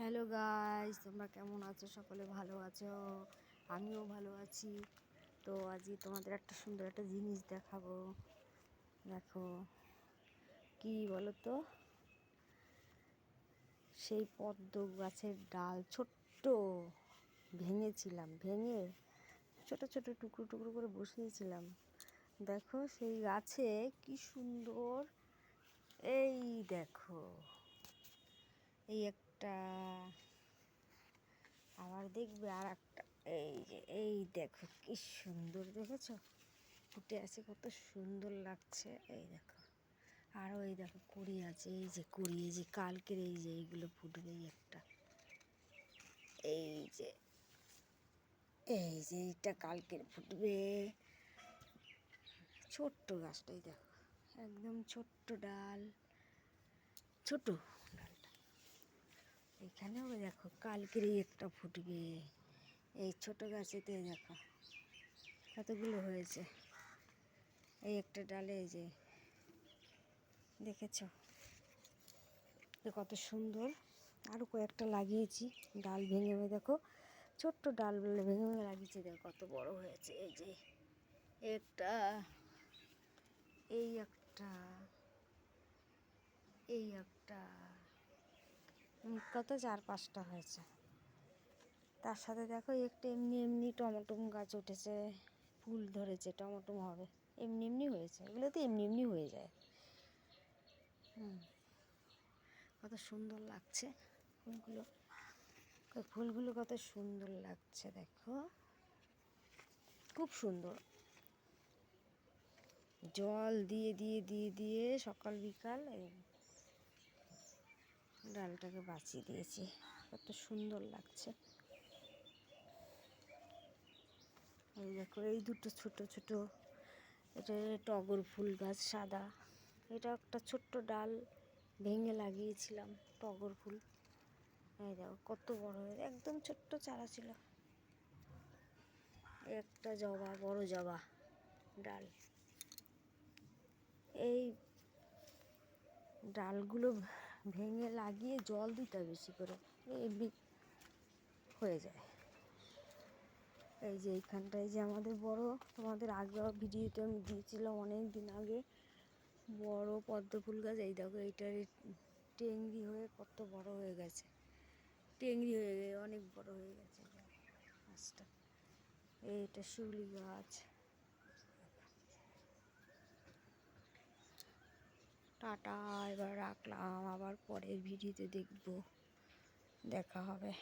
Hello guys, তোমরা কেমন আছো? সকলে ভালো আছো? আমিও ভালো আছি। তো আজকে তোমাদের একটা সুন্দর একটা জিনিস দেখাবো। দেখো কি বলো তো, সেই পদ্ম গাছের ডাল ছোট্ট ভেঙেছিলাম, ভেঙে ছোট ছোট টুকরো টুকরো করে বসিয়েছিলাম। দেখো সেই গাছে কি সুন্দর, এই দেখো এই একটা, আবার দেখবে আর একটা, এই যে এই দেখো কি সুন্দর, দেখেছো ফুটে আছে, কত সুন্দর লাগছে। এই দেখো আরও এই দেখো কুড়ি আছে, এই যে কুড়ি, এই যে কালকের, এই যে এইগুলো ফুটবে, এই একটা, এই যে এই যে এইটা কালকের ফুটবে। ছোট্ট গাছটাই দেখো, একদম ছোট্ট ডাল, ছোট ডালটা। এখানেও দেখো কালকেরই একটা ফুটবে। এই ছোট গাছেতে দেখো কতগুলো হয়েছে, এই একটা ডালে, এই যে দেখেছো কত সুন্দর। আরও কয়েকটা লাগিয়েছি, ডাল ভেঙে ভেঙে, দেখো ছোট্ট ডাল ভেঙে ভেঙে লাগিয়েছি, দেখো কত বড় হয়েছে। এই যে একটা, এই একটা, এই একটা, কত 4-5টা হয়েছে। তার সাথে দেখো একটা এমনি এমনি টমেটো গাছ উঠেছে, ফুল ধরেছে, টমেটো হবে, এমনি এমনি হয়েছে, এগুলো তো এমনি এমনি হয়ে যায়। কত সুন্দর লাগছে ফুলগুলো, ফুলগুলো কত সুন্দর লাগছে, দেখো খুব সুন্দর। জল দিয়ে দিয়ে দিয়ে দিয়ে সকাল বিকাল এই ডালটাকে বাঁচিয়ে দিয়েছি, কত সুন্দর লাগছে। এই দেখো এই দুটো ছোট ছোট, এটা টগর ফুল গাছ সাদা, এটা একটা ছোট্ট ডাল ভেঙে লাগিয়েছিলাম, টগর ফুল। এই দেখো কত বড় হয়ে, একদম ছোট্ট চারা ছিল। একটা জবা, বড় জবা ডাল। এই ডালগুলো ভেঙে লাগিয়ে জল দিতে হয় বেশি করে, এমনি হয়ে যায়। এই যে এইখানটায় যে আমাদের বড়, তোমাদের আগে ভিডিওতে আমি দিয়েছিলাম অনেক দিন আগে, বড় পদ্ম ফুল গাছ। এই দেখো এইটার টেংরি হয়ে কত বড় হয়ে গেছে, টেংরি হয়ে গিয়ে অনেক বড় হয়ে গেছে গাছটা। এইটা শিউলি গাছ। টাটা, এবার রাখলাম, আবার পরের ভিডিওতে দেখা হবে।